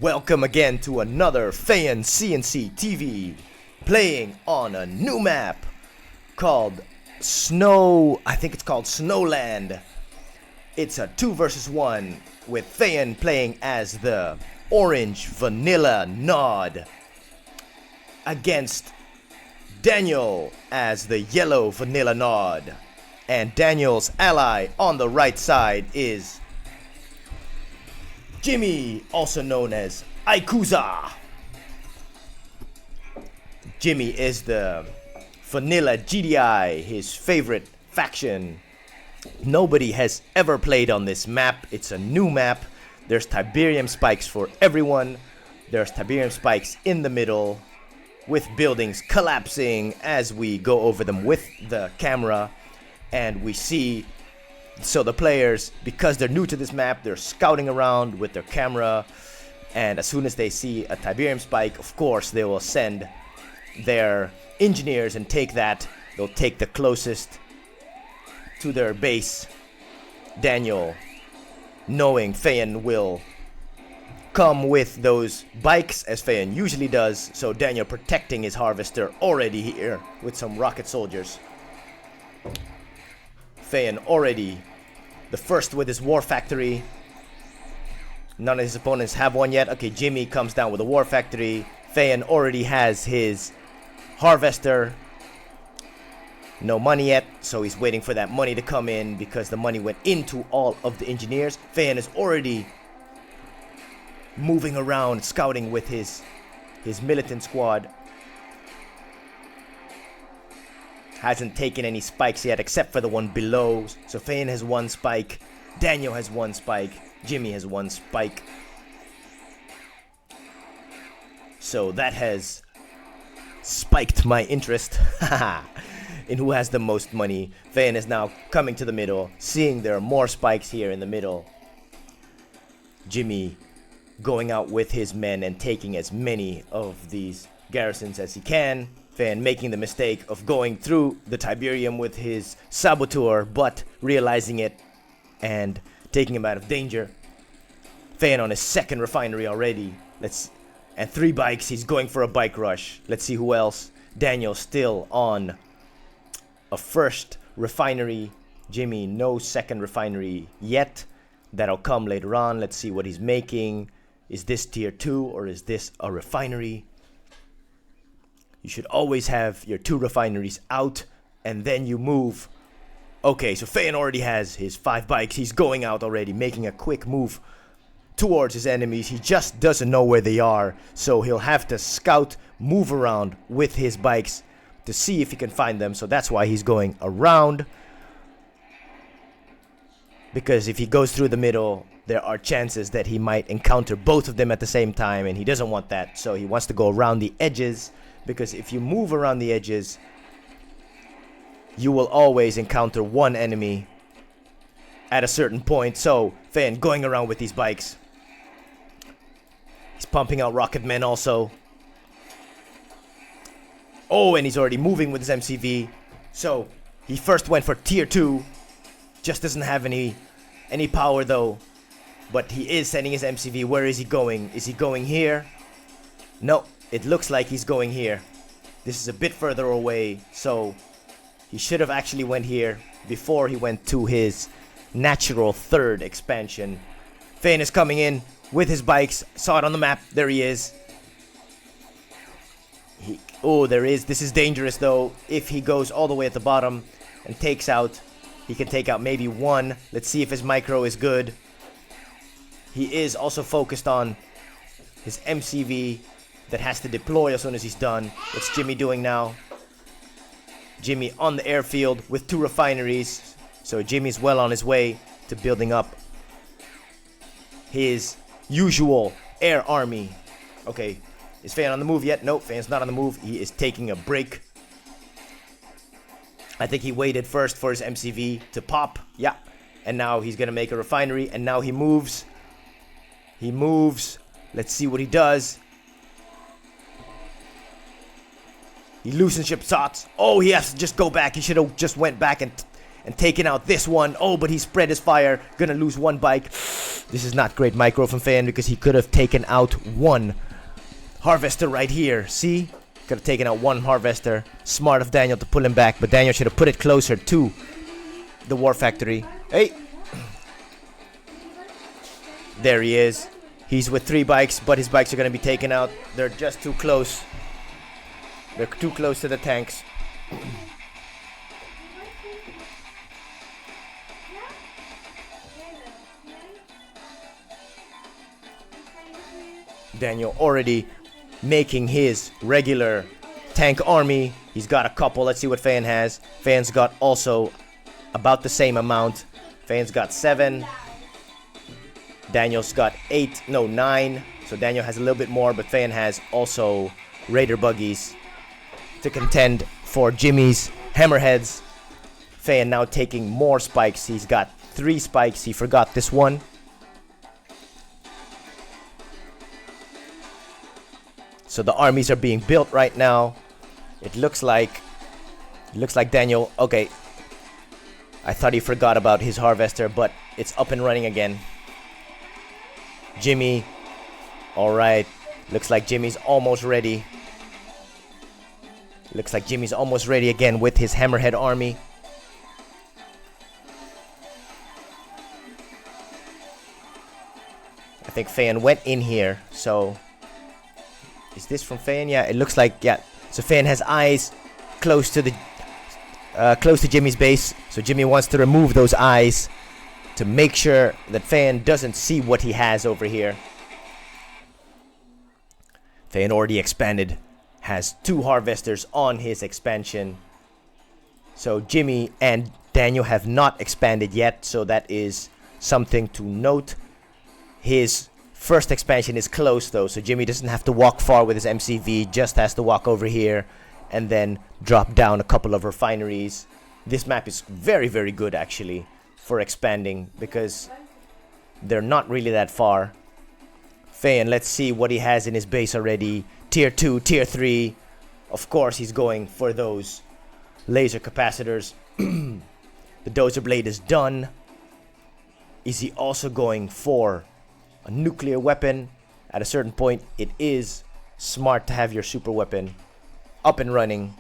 Welcome again to another FeyanCnCtv, playing on a new map called I think it's called Snowland. It's a 2 versus 1 with Feyan playing as the orange vanilla nod against Daniel as the yellow vanilla nod. And Daniel's ally on the right side is Jimmy, also known as Aikuza. Jimmy is the vanilla GDI, his favorite faction. Nobody has ever played on this map. It's a new map. There's Tiberium spikes for everyone. There's Tiberium spikes in the middle with buildings collapsing as we go over them with the camera. And we see, so the players, because they're new to this map, they're scouting around with their camera. And as soon as they see a Tiberium spike, of course, they will send their engineers and take that. They'll take the closest to their base. Daniel, knowing Feyan will come with those bikes as Feyan usually does, so Daniel protecting his harvester already here with some rocket soldiers. Feyan already the first with his war factory. None of his opponents have one yet. Okay, Jimmy comes down with a war factory. Feyan already has his harvester. No money yet, so he's waiting for that money to come in because the money went into all of the engineers. Feyan is already moving around, scouting with his militant squad. Hasn't taken any spikes yet except for the one below. So Feyan has one spike, Daniel has one spike, Jimmy has one spike. So that has spiked my interest in who has the most money. Feyan is now coming to the middle, seeing there are more spikes here in the middle. Jimmy going out with his men and taking as many of these garrisons as he can. Feyan making the mistake of going through the Tiberium with his saboteur, but realizing it and taking him out of danger. Feyan on his second refinery already. And 3 bikes, he's going for a bike rush. Let's see who else. Daniel still on a first refinery. Jimmy, no second refinery yet. That'll come later on. Let's see what he's making. Is this tier 2 or is this a refinery? You should always have your 2 refineries out and then you move. Okay, so Feyan already has his 5 bikes. He's going out already, making a quick move towards his enemies. He just doesn't know where they are, so he'll have to scout, move around with his bikes to see if he can find them. So that's why he's going around, because if he goes through the middle, there are chances that he might encounter both of them at the same time, and he doesn't want that. So he wants to go around the edges, because if you move around the edges, you will always encounter one enemy at a certain point. So Feyan going around with these bikes. He's pumping out rocket men also. Oh, and he's already moving with his MCV. So he first went for tier 2. Just doesn't have any power though. But he is sending his MCV. Where is he going? Is he going here? No, it looks like he's going here. This is a bit further away, so he should have actually went here before he went to his natural 3rd expansion. Feyan is coming in with his bikes. Saw it on the map. There he is. There is. This is dangerous though. If he goes all the way at the bottom and takes out, he can take out maybe 1. Let's see if his micro is good. He is also focused on his MCV that has to deploy as soon as he's done. What's Jimmy doing now? Jimmy on the airfield with 2 refineries. So Jimmy's well on his way to building up his usual air army. Okay, is Feyan on the move yet? Nope, Feyan's not on the move. He is taking a break. I think he waited first for his MCV to pop. Yeah, and now he's gonna make a refinery, and now he moves. He moves. Let's see what he does. He loosens ship shots. Oh, he has to just go back. He should have just went back and taking out this one. Oh, but he spread his fire. Gonna lose one bike. This is not great micro from Feyan because he could have taken out one harvester right here. See? Could have taken out one harvester. Smart of Daniel to pull him back, but Daniel should have put it closer to the war factory. Hey! There he is. He's with 3 bikes, but his bikes are going to be taken out. They're just too close. They're too close to the tanks. Daniel already making his regular tank army. He's got a couple. Let's see what Feyan has. Feyan's got also about the same amount. Feyan's got 7. Daniel's got 9. So Daniel has a little bit more, but Feyan has also Raider buggies to contend for Jimmy's hammerheads. Feyan now taking more spikes. He's got 3 spikes. He forgot this one. So the armies are being built right now. It looks like Daniel. Okay, I thought he forgot about his harvester, but it's up and running again. Jimmy. Alright. Looks like Jimmy's almost ready. Looks like Jimmy's almost ready again with his hammerhead army. I think Feyan went in here, so... Is this from Feyan? Yeah, it looks like, yeah. So Feyan has eyes close to Jimmy's base. So Jimmy wants to remove those eyes to make sure that Feyan doesn't see what he has over here. Feyan already expanded. Has 2 harvesters on his expansion. So Jimmy and Daniel have not expanded yet. So that is something to note. His first expansion is close though, so Jimmy doesn't have to walk far with his MCV, just has to walk over here and then drop down a couple of refineries. This map is very, very good actually for expanding because they're not really that far. Feyan, let's see what he has in his base already. Tier 2, Tier 3. Of course he's going for those laser capacitors. The dozer blade is done. Is he also going for a nuclear weapon? At a certain point, it is smart to have your super weapon up and running.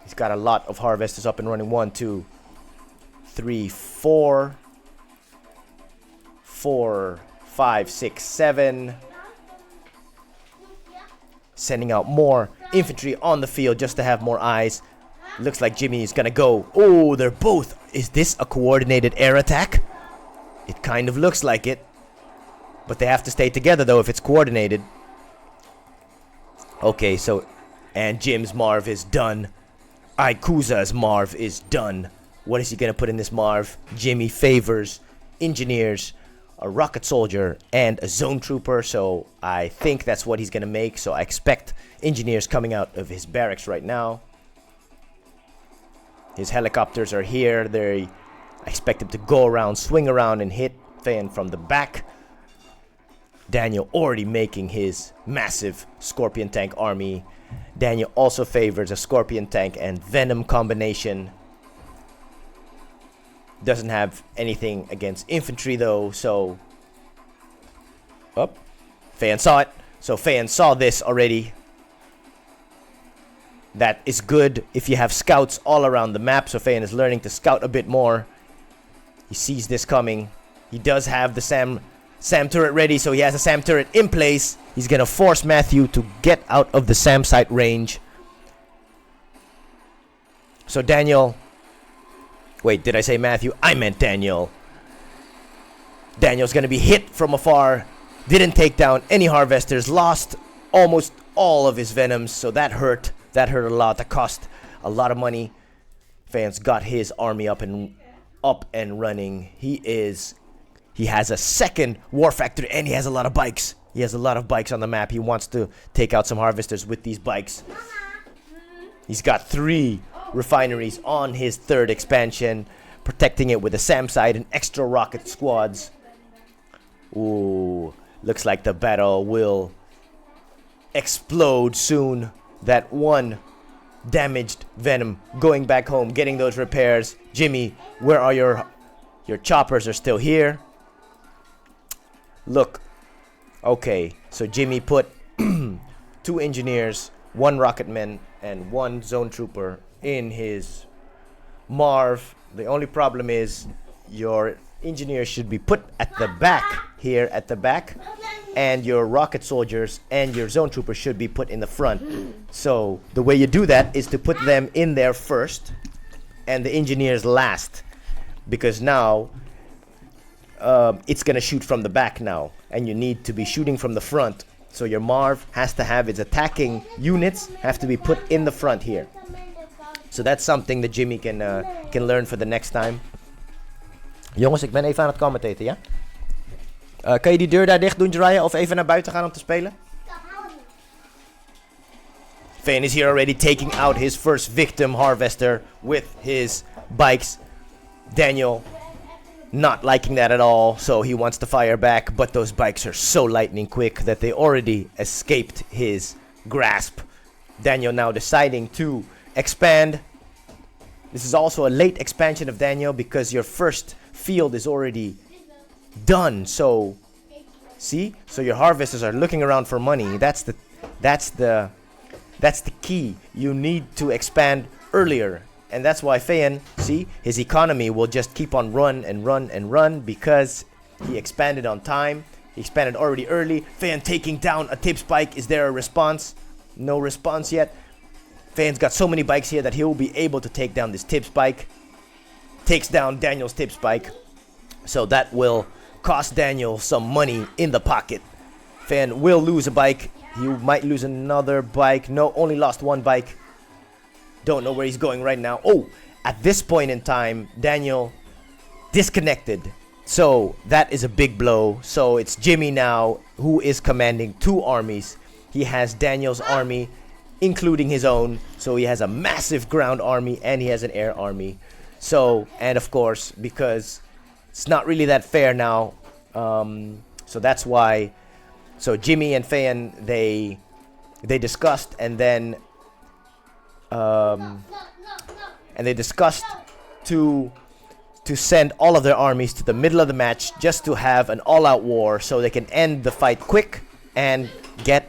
He's got a lot of harvesters up and running. 1, 2, 3, 4. 4, 5, 6, 7. Sending out more infantry on the field just to have more eyes. Looks like Jimmy is gonna go. Oh, they're both. Is this a coordinated air attack? It kind of looks like it. But they have to stay together though if it's coordinated. Okay, so... And Jim's Marv is done. Ikuza's Marv is done. What is he gonna put in this Marv? Jimmy favors engineers, a rocket soldier, and a zone trooper. So I think that's what he's gonna make. So I expect engineers coming out of his barracks right now. His helicopters are here. I expect him to go around, swing around, and hit Feyan from the back. Daniel already making his massive Scorpion tank army. Daniel also favors a Scorpion tank and Venom combination. Doesn't have anything against infantry though, so... Oh, Feyan saw it. So Feyan saw this already. That is good if you have scouts all around the map. So Feyan is learning to scout a bit more. He sees this coming. He does have the SAM turret ready, so he has a SAM turret in place. He's gonna force Matthew to get out of the SAM site range. So Daniel... Wait, did I say Matthew? I meant Daniel. Daniel's gonna be hit from afar. Didn't take down any harvesters. Lost almost all of his venoms, so that hurt. That hurt a lot. That cost a lot of money. Feyan's got his army up and running. He has a second war factory and he has a lot of bikes. He has a lot of bikes on the map. He wants to take out some harvesters with these bikes. He's got 3 refineries on his 3rd expansion, protecting it with a SAM site and extra rocket squads. Ooh, looks like the battle will explode soon. That one damaged Venom, going back home, getting those repairs. Jimmy, where are your choppers? Are still here. Look. Okay, so Jimmy put 2 engineers, 1 rocketman, and 1 zone trooper in his Marv. The only problem is your engineers should be put at the back, here at the back, and your rocket soldiers and your zone troopers should be put in the front. So the way you do that is to put them in there first and the engineers last, because now it's gonna shoot from the back now, and you need to be shooting from the front. So your Marv has to have its attacking units have to be put in the front here. So that's something that Jimmy can learn for the next time. Jongens, ik ben even aan het commentaten, ja? Kan je die deur daar dicht doen, Jiraiya, of even naar buiten gaan om te spelen? Fane is here already taking out his first victim harvester with his bikes. Daniel not liking that at all, so he wants to fire back, but those bikes are so lightning quick that they already escaped his grasp. Daniel now deciding to expand. This is also a late expansion of Daniel because your first field is already done. So see, so your harvesters are looking around for money. That's the key. You need to expand earlier. And that's why Feyan, see, his economy will just keep on run because he expanded on time. He expanded already early. Feyan taking down a tip spike. Is there a response? No response yet. Feyan's got so many bikes here that he will be able to take down this tip spike. Takes down Daniel's tip spike. So that will cost Daniel some money in the pocket. Feyan will lose a bike. He might lose another bike. No, only lost 1 bike. Don't know where he's going right now. Oh, at this point in time, Daniel disconnected. So that is a big blow. So it's Jimmy now who is commanding 2 armies. He has Daniel's army, including his own. So he has a massive ground army and he has an air army. So, and of course, because it's not really that fair now. So that's why. So Jimmy and Feyan, they discussed and then they discussed to send all of their armies to the middle of the match just to have an all-out war so they can end the fight quick and get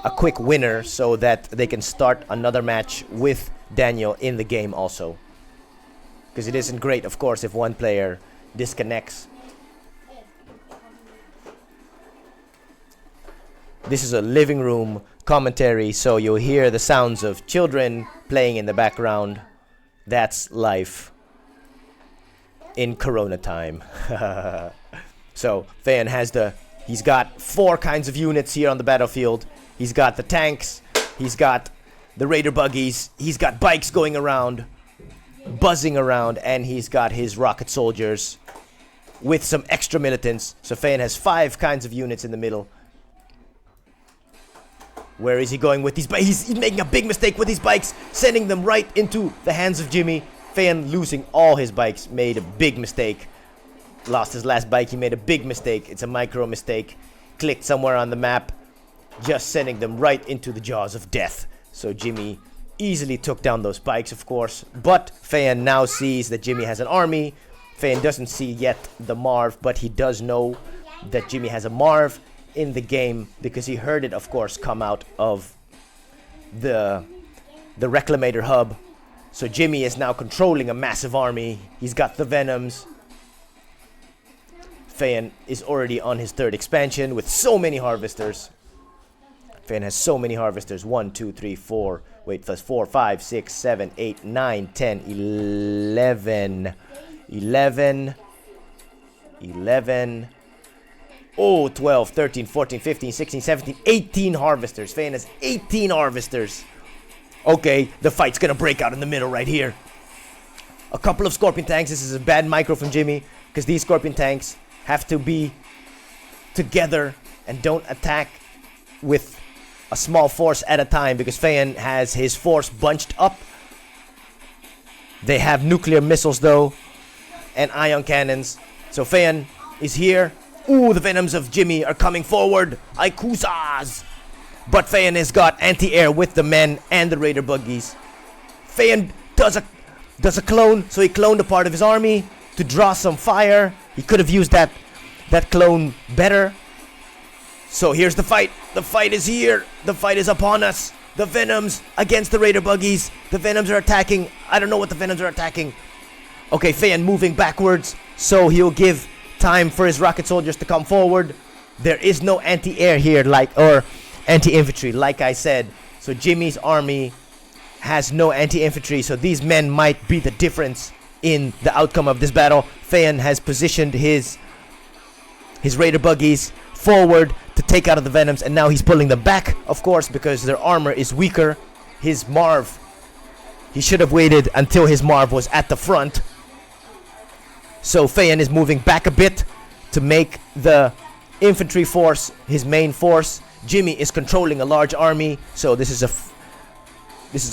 a quick winner so that they can start another match with Daniel in the game also. Because it isn't great, of course, if one player disconnects. This is a living room commentary, so you'll hear the sounds of children playing in the background. That's life in Corona time. So Feyan has he's got 4 kinds of units here on the battlefield. He's got the tanks, he's got the raider buggies, he's got bikes going around, buzzing around, and he's got his rocket soldiers with some extra militants. So Feyan has 5 kinds of units in the middle. Where is he going with these bikes? He's making a big mistake with these bikes, sending them right into the hands of Jimmy. Feyan losing all his bikes, made a big mistake. Lost his last bike, he made a big mistake. It's a micro mistake. Clicked somewhere on the map, just sending them right into the jaws of death. So Jimmy easily took down those bikes, of course. But Feyan now sees that Jimmy has an army. Feyan doesn't see yet the Marv, but he does know that Jimmy has a Marv in the game because he heard it, of course, come out of the Reclamator hub. So Jimmy is now controlling a massive army. He's got the Venoms. Feyan is already on his 3rd expansion with so many harvesters. Feyan has so many harvesters. 1, 2, 3, 4. Wait, plus 4, 5, 6, 7, 8, 9, 10, 11. 11. Oh, 12, 13, 14, 15, 16, 17, 18 harvesters. Feyan has 18 harvesters. Okay, the fight's gonna break out in the middle right here. A couple of Scorpion tanks. This is a bad micro from Jimmy because these Scorpion tanks have to be together and don't attack with a small force at a time because Feyan has his force bunched up. They have nuclear missiles though and ion cannons. So Feyan is here. Ooh, the Venoms of Jimmy are coming forward. Aikuzas! But Feyan has got anti-air with the men and the raider buggies. Feyan does a clone, so he cloned a part of his army to draw some fire. He could have used that clone better. So here's the fight. The fight is here. The fight is upon us. The Venoms against the Raider Buggies. The Venoms are attacking. I don't know what the Venoms are attacking. Okay, Feyan moving backwards, so he'll give time for his rocket soldiers to come forward. There is no anti-air here, or anti-infantry, like I said. So Jimmy's army has no anti-infantry, so these men might be the difference in the outcome of this battle. Feyan has positioned his Raider Buggies forward to take out of the Venoms, and now he's pulling them back, of course, because their armor is weaker. His Marv, he should have waited until his Marv was at the front. So Feyan is moving back a bit to make the infantry force his main force. Jimmy is controlling a large army, so this is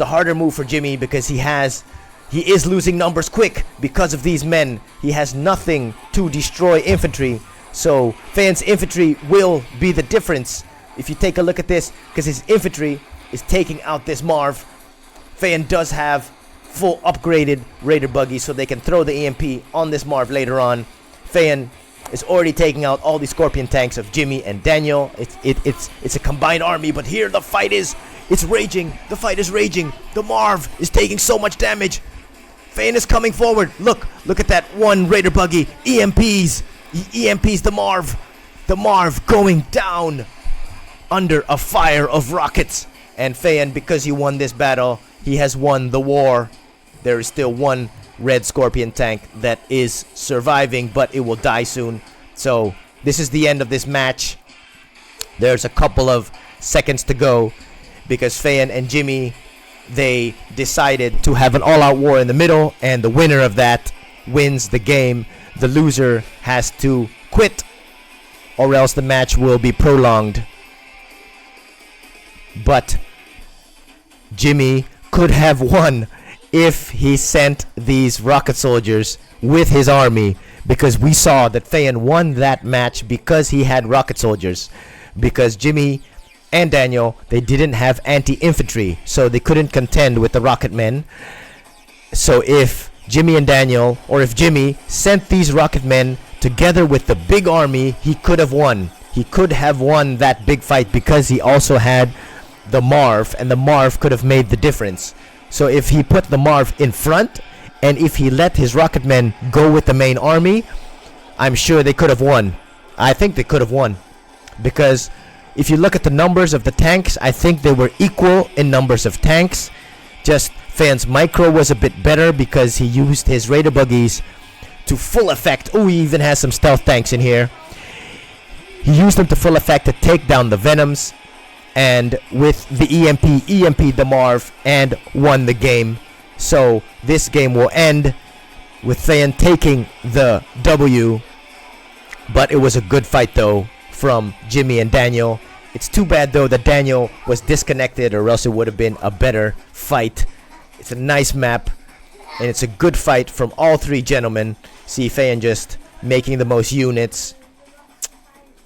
a harder move for Jimmy because he is losing numbers quick because of these men. He has nothing to destroy infantry. So Feyan's infantry will be the difference if you take a look at this, because his infantry is taking out this Marv. Feyan does have full upgraded Raider Buggies, so they can throw the EMP on this Marv later on. Feyan is already taking out all the Scorpion tanks of Jimmy and Daniel. It's a combined army, but here the fight is raging. The fight is raging. The Marv is taking so much damage. Feyan is coming forward. Look at that one Raider Buggy. EMPs. He EMPs the Marv. The Marv going down under a fire of rockets. And Feyan, because he won this battle, he has won the war. There is still one red Scorpion tank that is surviving, but it will die soon. So this is the end of this match. There's a couple of seconds to go because Feyan and Jimmy, they decided to have an all-out war in the middle, and the winner of that wins the game. The loser has to quit, or else the match will be prolonged. But Jimmy could have won if he sent these rocket soldiers with his army, because we saw that Feyan won that match because he had rocket soldiers, because Jimmy and Daniel, they didn't have anti-infantry, so they couldn't contend with the rocket men. So if Jimmy and Daniel, or if Jimmy sent these rocket men together with the big army, he could have won. He could have won that big fight because he also had the Marv, and the Marv could have made the difference. So if he put the Marv in front, and if he let his rocket men go with the main army, I'm sure they could have won. I think they could have won, because if you look at the numbers of the tanks, I think they were equal in numbers of tanks. Just Feyan's micro was a bit better because he used his Raider Buggies to full effect. Oh, he even has some stealth tanks in here. He used them to full effect to take down the Venoms, and with the EMP'd the Marv and won the game. So this game will end with Feyan taking the W. But it was a good fight though from Jimmy and Daniel. It's too bad though that Daniel was disconnected, or else it would have been a better fight. It's a nice map, and it's a good fight from all three gentlemen. See Feyan just making the most units.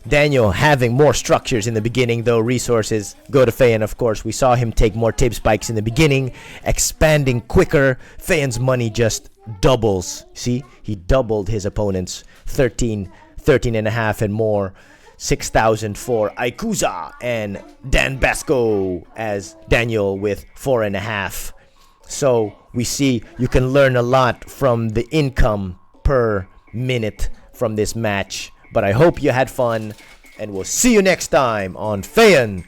Daniel having more structures in the beginning, though resources go to Feyan, of course. We saw him take more tape spikes in the beginning, expanding quicker. Feyan's money just doubles. See, he doubled his opponent's 13 and a half and more. 6,000 for Aikuza, and Dan Basco as Daniel with 4.5. So we see you can learn a lot from the income per minute from this match. But I hope you had fun, and we'll see you next time on FeyanCnCtv.